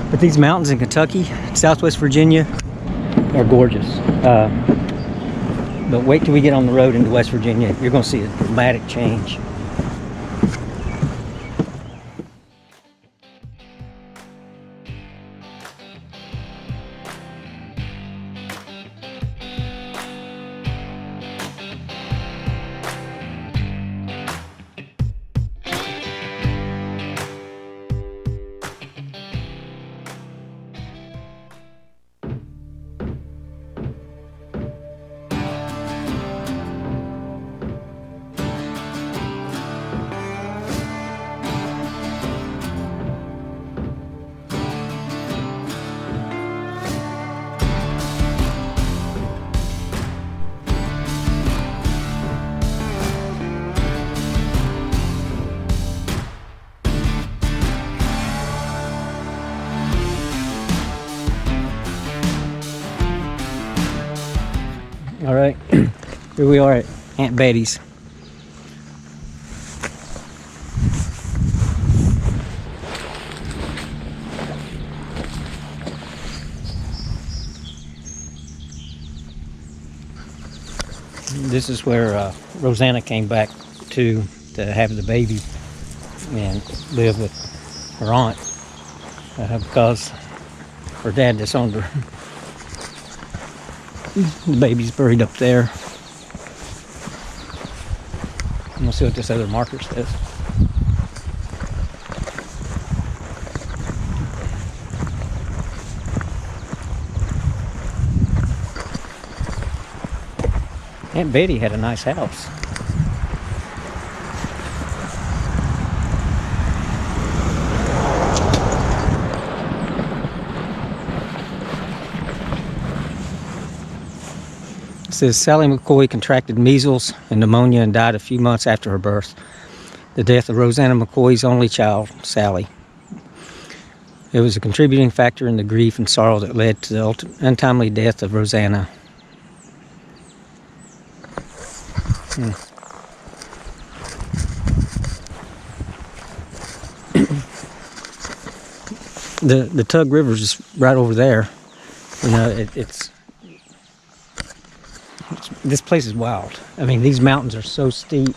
But these mountains in Kentucky, Southwest Virginia, are gorgeous. But wait till we get on the road into West Virginia. You're going to see a dramatic change. All right, here we are at Aunt Betty's. This is where Rosanna came back to have the baby and live with her aunt because her dad disowned her. The baby's buried up there. I'm gonna see what this other marker says. Aunt Betty had a nice house. It says Sally McCoy contracted measles and pneumonia and died a few months after her birth. The death of Rosanna McCoy's only child, Sally. It was a contributing factor in the grief and sorrow that led to the untimely death of Rosanna. The Tug River is just right over there. You know, it's this place is wild. I mean, these mountains are so steep,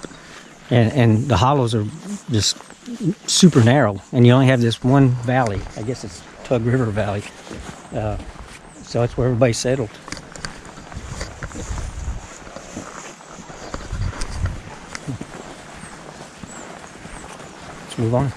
and the hollows are just super narrow, and you only have this one valley. I guess it's Tug River Valley. So that's where everybody settled. Let's move on.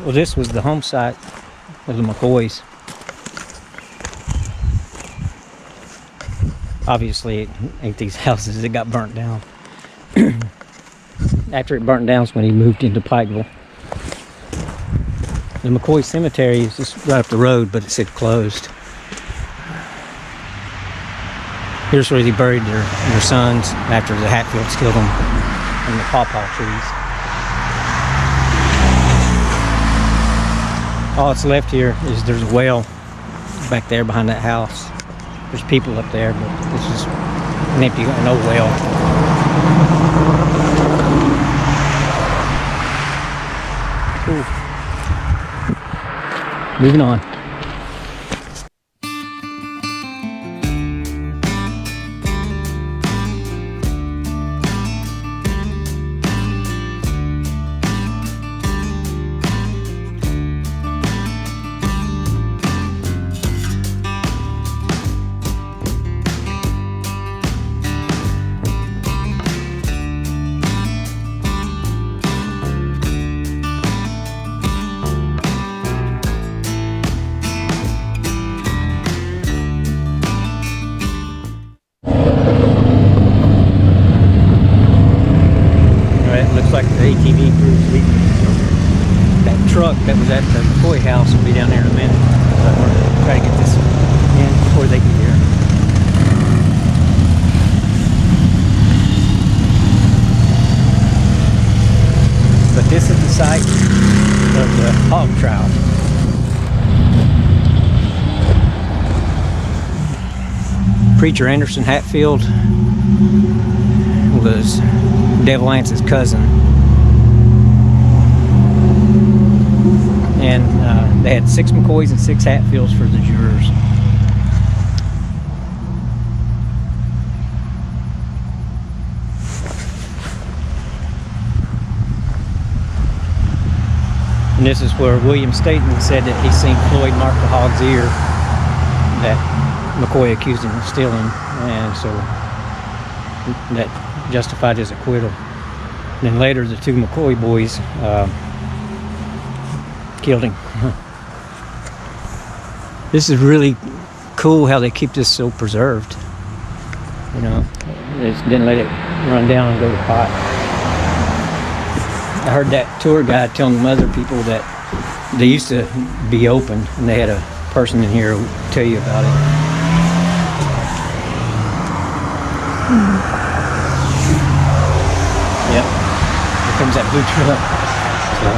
Well, this was the home site of the McCoy's. Obviously, it ain't these houses that got burnt down. After it burnt down is when he moved into Pikeville. The McCoy Cemetery is just right up the road, but it said closed. Here's where they buried their sons after the Hatfields killed them in the pawpaw trees. All that's left here is there's a well back there behind that house. There's people up there, but it's just an empty, an old well. Cool. Moving on. it looks like the ATV crew is leaving. So that truck that was at the McCoy house will be down there in a minute. So I want to try to get this in before they get here. But this is the site of the hog trial. Preacher Anderson Hatfield was Devil Ance's cousin, and they had 6 McCoys and 6 Hatfields for the jurors. And this is where William Staten said that he seen Floyd mark the hog's ear that McCoy accused him of stealing, and so that justified his acquittal. And then later the 2 McCoy boys killed him. This is really cool how they keep this so preserved. You know, they just didn't let it run down and go to pot. I heard that tour guide telling other people that they used to be open, and they had a person in here who would tell you about it. Yep, here comes that blue truck. So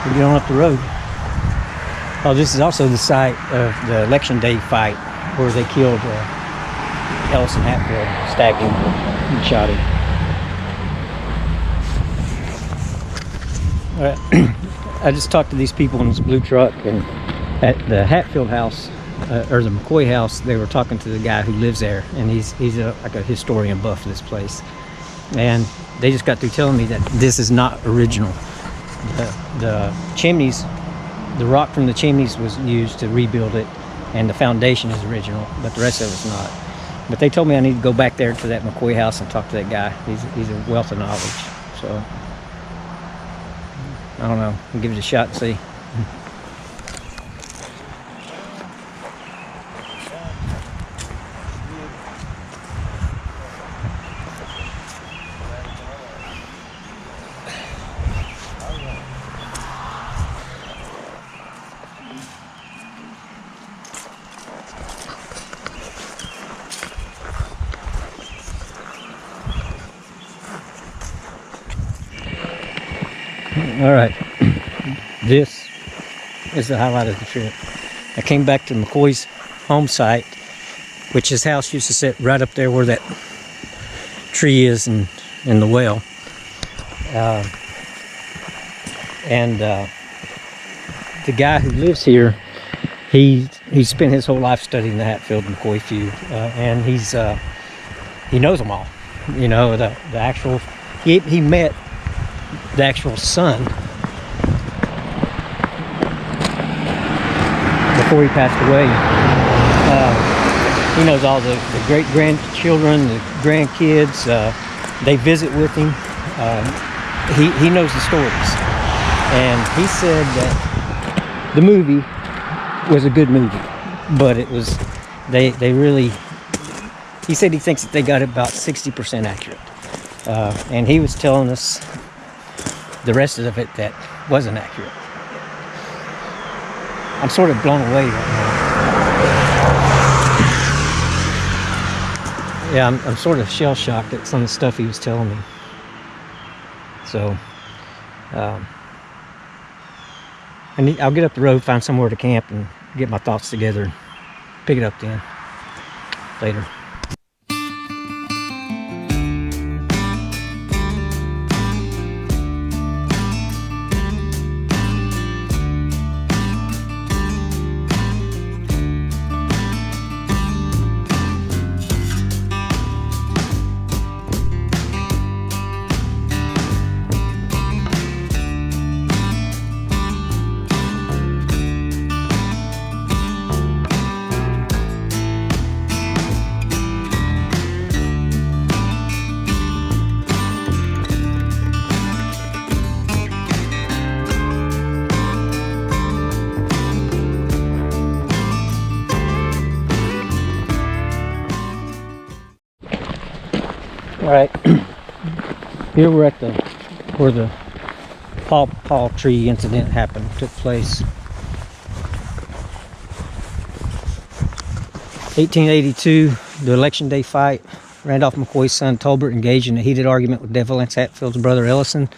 we get on up the road. Oh, this is also the site of the Election Day fight where they killed Ellison Hatfield, stabbed him and shot him. I just talked to these people in this blue truck, and at the Hatfield house, or the McCoy house, they were talking to the guy who lives there, and he's like a historian buff of this place. And they just got through telling me that this is not original. The chimneys, the rock from the chimneys was used to rebuild it, and the foundation is original, but the rest of it's not. But they told me I need to go back there to that McCoy house and talk to that guy. He's a wealth of knowledge. So I don't know. We'll give it a shot and see. All right, this is the highlight of the trip. I came back to McCoy's home site, which his house used to sit right up there where that tree is in the well. The guy who lives here, he spent his whole life studying the Hatfield and McCoy feud, and he knows them all. You know, the actual, he met the actual son before he passed away. He knows all the great-grandchildren, the grandkids. They visit with him. He knows the stories. And he said that the movie was a good movie, but it was, they really, he said he thinks that they got it about 60% accurate. And he was telling us the rest of it that wasn't accurate. I'm sort of blown away right now. Yeah, I'm sort of shell-shocked at some of the stuff he was telling me. So, I'll get up the road, find somewhere to camp, and get my thoughts together, and pick it up then. Later. All right, Here we're at where the paw tree incident took place. 1882, the election day fight. Randolph McCoy's son Tolbert engaged in a heated argument with Devil Hatfield's brother Ellison,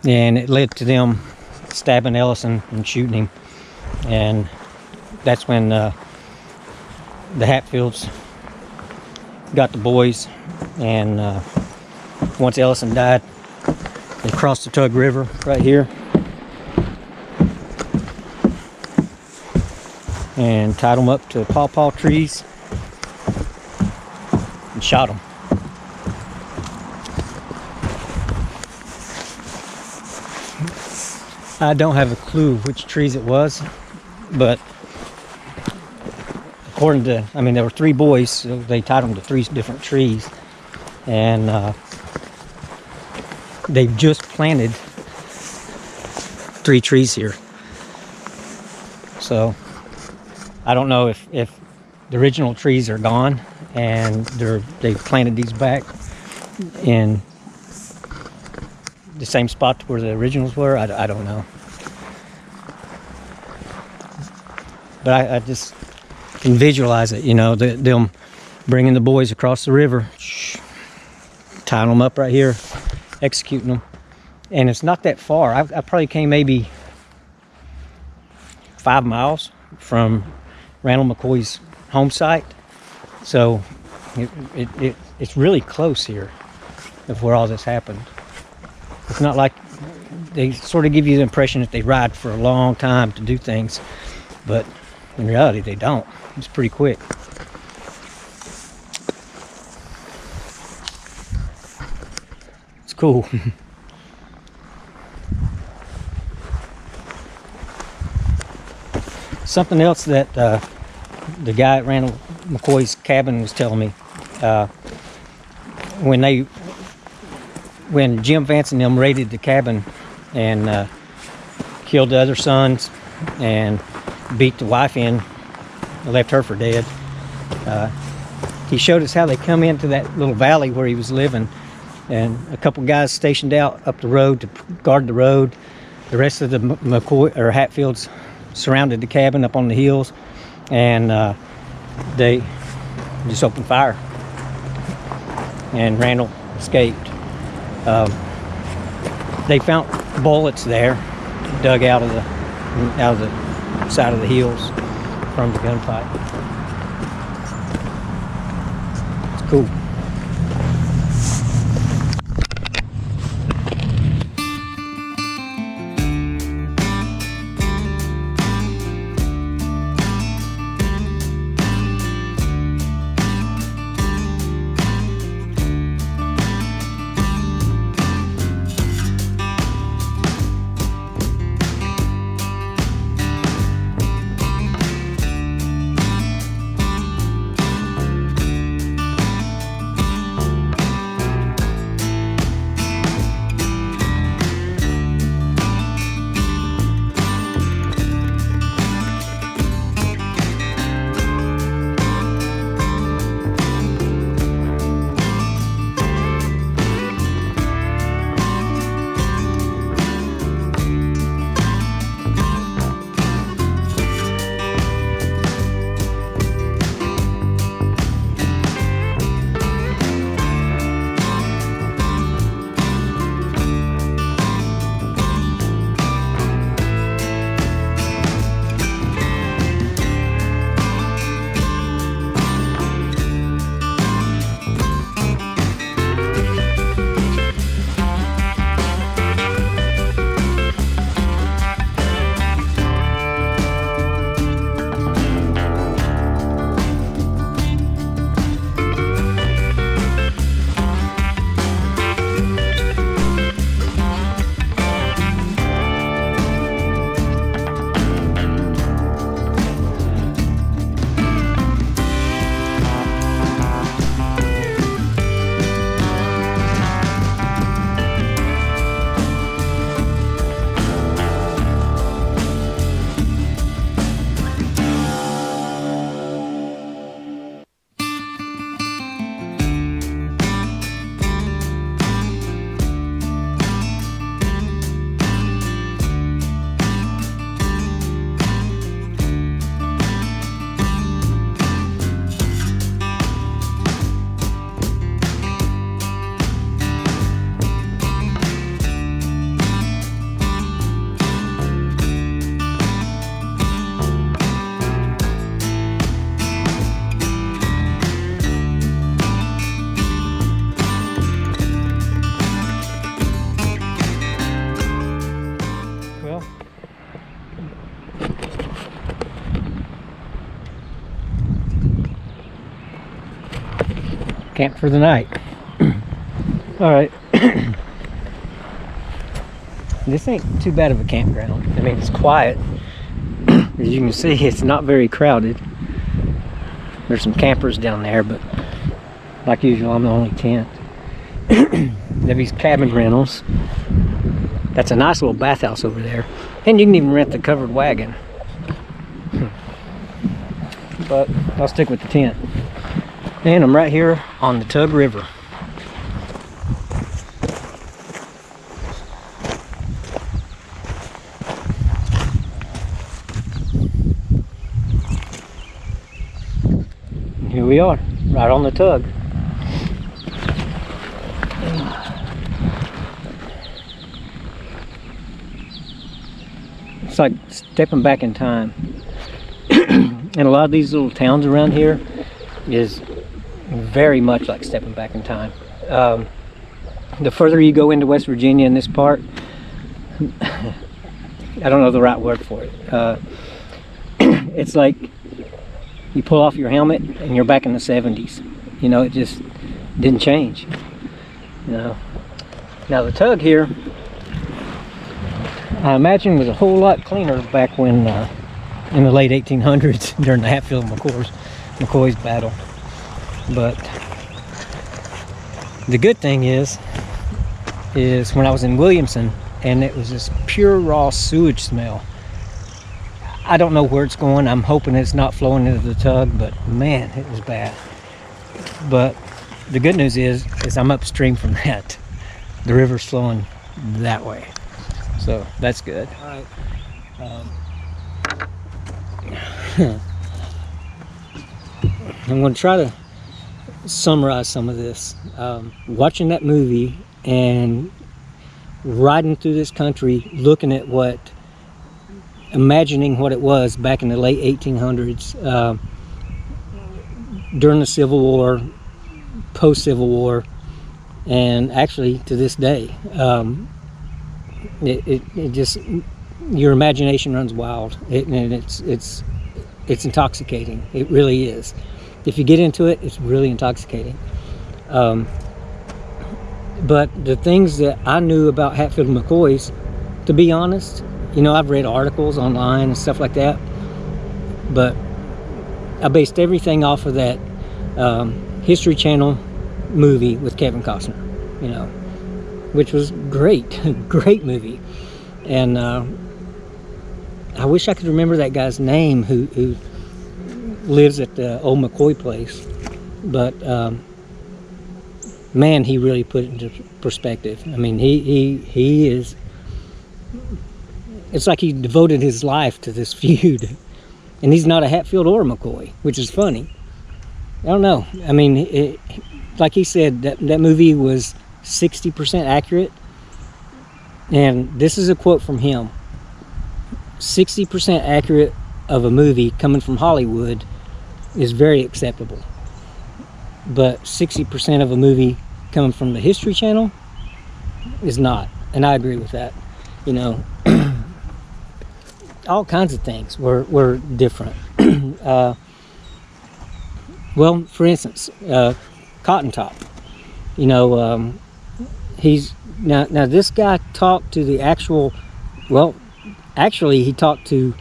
and it led to them stabbing Ellison and shooting him. And that's when the Hatfields got the boys, and once Ellison died, they crossed the Tug River right here and tied them up to pawpaw trees and shot them. I don't have a clue which trees it was, but according to, there were 3 boys, so they tied them to 3 different trees, and they've just planted 3 trees here. So I don't know if the original trees are gone and they've planted these back in the same spot where the originals were. I don't know. But I just can visualize it, them bringing the boys across the river, tying them up right here, executing them. And it's not that far. I probably came maybe 5 miles from Randall McCoy's home site. So it's really close here of where all this happened. It's not like they sort of give you the impression that they ride for a long time to do things, but in reality they don't. It's pretty quick. It's cool. Something else that the guy at Randall McCoy's cabin was telling me, when Jim Vance and them raided the cabin and killed the other sons and beat the wife in, left her for dead, he showed us how they come into that little valley where he was living, and a couple guys stationed out up the road to guard the road. The rest of the McCoy or Hatfields surrounded the cabin up on the hills, and they just opened fire, and Randall escaped. They found bullets there dug out of the side of the hills from the gunfight. It's cool. Camp for the night. All right. This ain't too bad of a campground. I mean, it's quiet. As you can see, it's not very crowded. There's some campers down there, but like usual, I'm the only tent. They have these cabin rentals. That's a nice little bathhouse over there. And you can even rent the covered wagon. But I'll stick with the tent. And I'm right here on the Tug River. Here we are, right on the Tug. It's like stepping back in time. And a lot of these little towns around here is very much like stepping back in time. The further you go into West Virginia in this part, I don't know the right word for it. It's like you pull off your helmet and you're back in the 70s. You know, it just didn't change. You know. Now the Tug here, I imagine, was a whole lot cleaner back when in the late 1800s during the Hatfield and McCoy's battle. But the good thing is when I was in Williamson and it was this pure raw sewage smell. I don't know where it's going. I'm hoping it's not flowing into the Tug, but man, it was bad. But the good news is I'm upstream from that. The river's flowing that way, so that's good. All right. I'm going to try to summarize some of this. Watching that movie and riding through this country, looking at imagining what it was back in the late 1800s, during the Civil War, post-Civil War, and actually to this day. It just, your imagination runs wild, and it's intoxicating. It really is. If you get into it, it's really intoxicating. But the things that I knew about Hatfield and McCoy's, to be honest, you know, I've read articles online and stuff like that, but I based everything off of that History Channel movie with Kevin Costner, you know, which was great, great movie. And I wish I could remember that guy's name who lives at the old McCoy place, but man, he really put it into perspective. I mean, he is, it's like he devoted his life to this feud, and he's not a Hatfield or a McCoy, which is funny. I don't know. I mean, like he said, that movie was 60% accurate, and this is a quote from him. 60% accurate of a movie coming from Hollywood is very acceptable, but 60% of a movie coming from the History Channel is not, and I agree with that. You know, all kinds of things were different. Well, for instance, Cotton Top. You know, he's now this guy talked to the actual. Well, actually, he talked to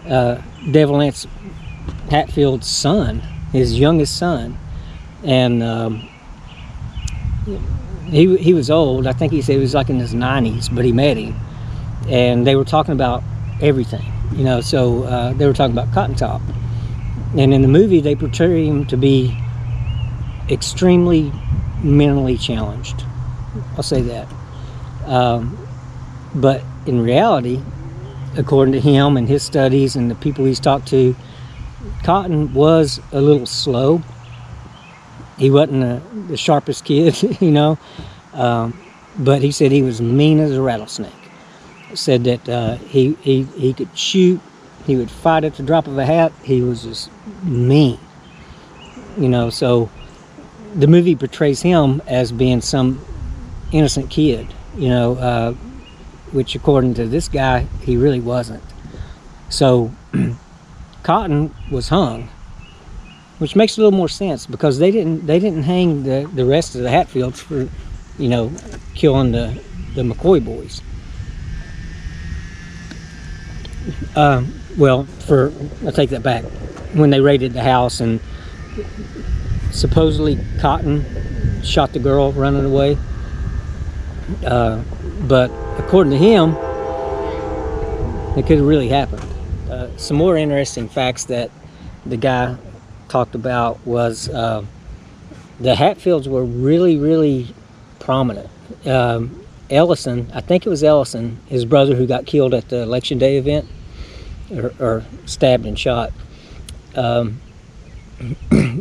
Devil Anse Hatfield's son, his youngest son, and he was old. I think he said he was like in his 90s, but he met him, and they were talking about everything, you know. So they were talking about Cotton Top, and in the movie they portray him to be extremely mentally challenged. I'll say that, but in reality, according to him and his studies and the people he's talked to, Cotton was a little slow. He wasn't the sharpest kid, you know, but he said he was mean as a rattlesnake. Said that he could shoot, he would fight at the drop of a hat. He was just mean, you know. So the movie portrays him as being some innocent kid, you know, which according to this guy, he really wasn't. So Cotton was hung, which makes a little more sense because they didn't hang the rest of the Hatfields for, you know, killing the McCoy boys. Well, I'll take that back. When they raided the house and supposedly Cotton shot the girl running away, but according to him, it could have really happened. Some more interesting facts that the guy talked about was the Hatfields were really, really prominent. Ellison, I think it was Ellison, his brother who got killed at the Election Day event, or stabbed and shot,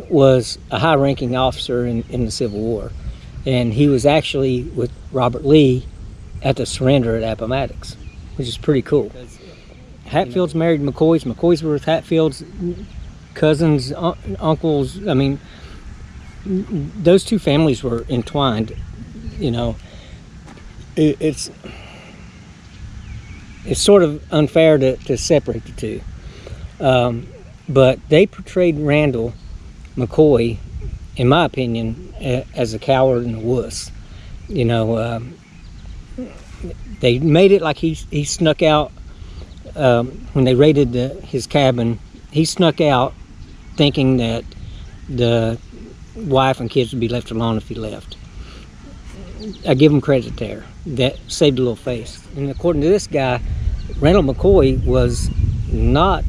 was a high-ranking officer in the Civil War. And he was actually with Robert Lee at the surrender at Appomattox, which is pretty cool. Hatfields married McCoys. McCoys were with Hatfields, cousins, uncles. I mean, those two families were entwined. You know, it's sort of unfair to separate the two. But they portrayed Randall McCoy, in my opinion, as a coward and a wuss. You know, they made it like he snuck out. When they raided his cabin, he snuck out thinking that the wife and kids would be left alone if he left. I give him credit there. That saved a little face. And according to this guy, Randall McCoy was not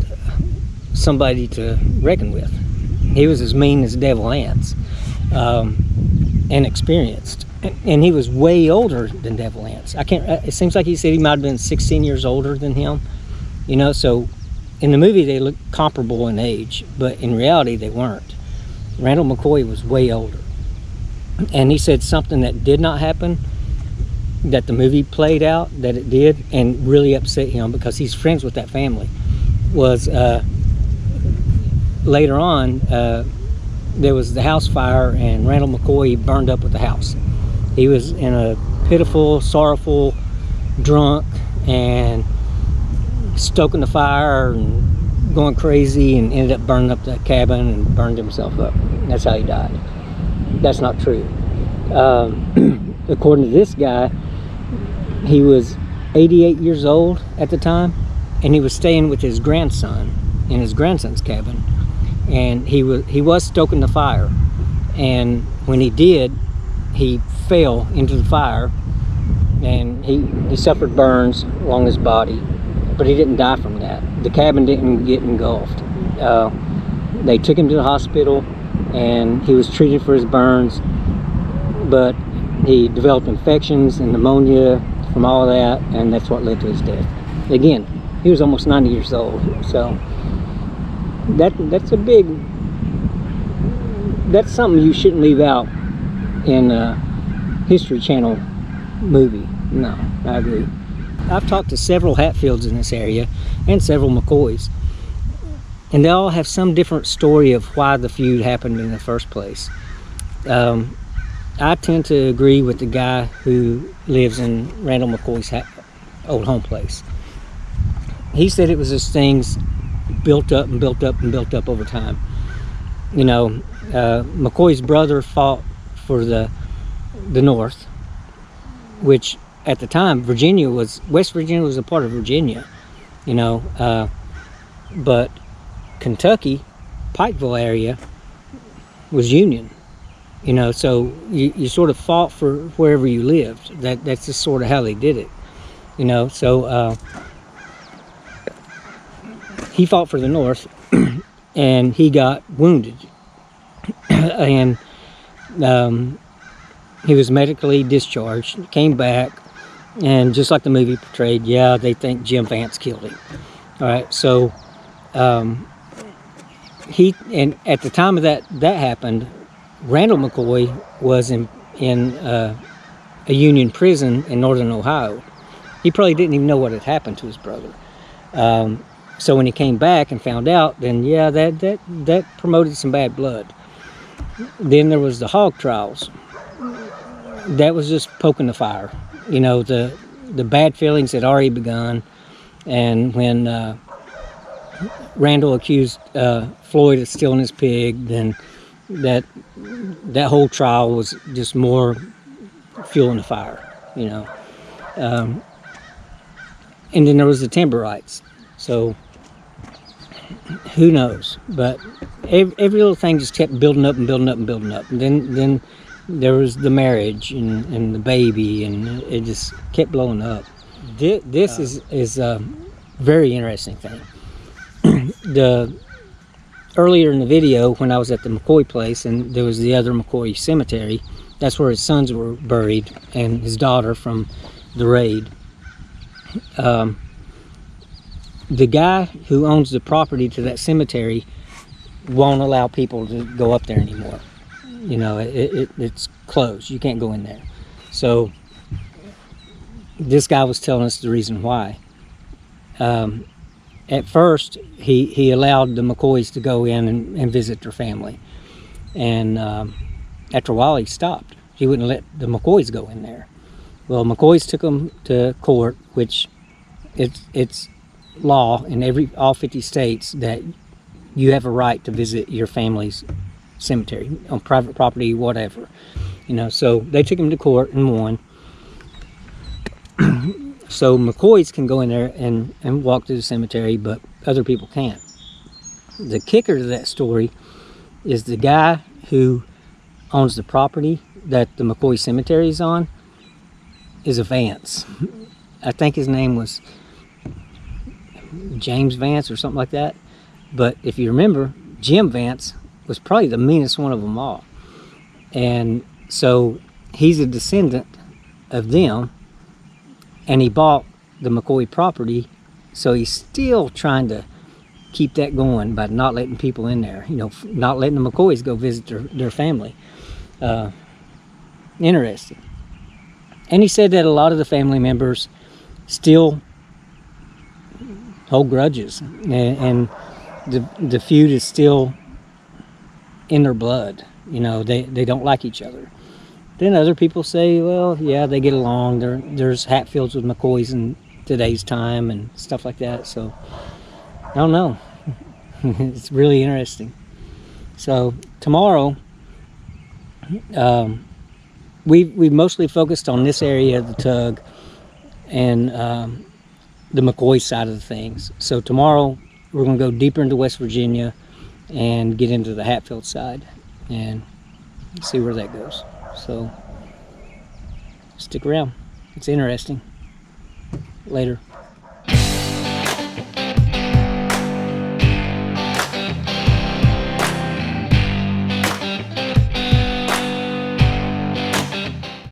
somebody to reckon with. He was as mean as Devil Anse, and experienced. And he was way older than Devil Anse. It seems like he said he might have been 16 years older than him. You know, so in the movie they look comparable in age, but in reality they weren't. Randall McCoy was way older. And he said something that did not happen, that the movie played out, that it did, and really upset him because he's friends with that family, was later on, there was the house fire and Randall McCoy burned up with the house. He was in a pitiful, sorrowful, drunk, and stoking the fire and going crazy, and ended up burning up the cabin and burned himself up. That's how he died. That's not true. According to this guy, he was 88 years old at the time, and he was staying with his grandson in his grandson's cabin, and he was stoking the fire, and when he did, he fell into the fire, and he suffered burns along his body, but he didn't die from that. The cabin didn't get engulfed. They took him to the hospital, and he was treated for his burns, but he developed infections and pneumonia from all that, and that's what led to his death. Again, he was almost 90 years old, so that's something you shouldn't leave out in a History Channel movie. No, I agree. I've talked to several Hatfields in this area and several McCoys, and they all have some different story of why the feud happened in the first place. I tend to agree with the guy who lives in Randall McCoy's old home place. He said it was just things built up and built up and built up over time. You know, McCoy's brother fought for the North, which at the time West Virginia was a part of Virginia, you know, but Kentucky, Pikeville area was Union, you know, so you sort of fought for wherever you lived. That's just sort of how they did it, you know. So he fought for the North, and he got wounded, and he was medically discharged, came back, and just like the movie portrayed, yeah, they think Jim Vance killed him. All right, so and at the time of that happened, Randall McCoy was in a Union prison in northern Ohio. He probably didn't even know what had happened to his brother. So when he came back and found out, then yeah, that promoted some bad blood. Then there was the hog trials. That was just poking the fire. You know, the bad feelings had already begun, and when Randall accused Floyd of stealing his pig, then that whole trial was just more fuel in the fire, you know. And then there was the timber rights. So who knows? But every little thing just kept building up and building up and building up. And then there was the marriage and the baby, and it just kept blowing up. This is a very interesting thing. Earlier in the video, when I was at the McCoy place, and there was the other McCoy cemetery, that's where his sons were buried and his daughter from the raid. The guy who owns the property to that cemetery won't allow people to go up there anymore. You know, it's closed. You can't go in there. So this guy was telling us the reason why. At first, he allowed the McCoys to go in and visit their family. And after a while, he stopped. He wouldn't let the McCoys go in there. Well, McCoys took them to court, which it's law in all 50 states that you have a right to visit your family's cemetery on private property, whatever. You know, so they took him to court and won. So McCoys can go in there and walk to the cemetery, but other people can't. The kicker to that story is the guy who owns the property that the McCoy cemetery is on is a Vance. I think his name was James Vance or something like that. But if you remember, Jim Vance was probably the meanest one of them all. And so he's a descendant of them, and he bought the McCoy property, so he's still trying to keep that going by not letting people in there, you know, not letting the McCoys go visit their family. Interesting. And he said that a lot of the family members still hold grudges, and the feud is still in their blood. You know, they don't like each other. Then other people say, well, yeah, they get along. There's Hatfields with McCoys in today's time and stuff like that. So I don't know. It's really interesting. So tomorrow, we've mostly focused on this area of the Tug and the McCoy side of the things. So tomorrow we're going to go deeper into West Virginia and get into the Hatfield side and see where that goes. So stick around. It's interesting. Later.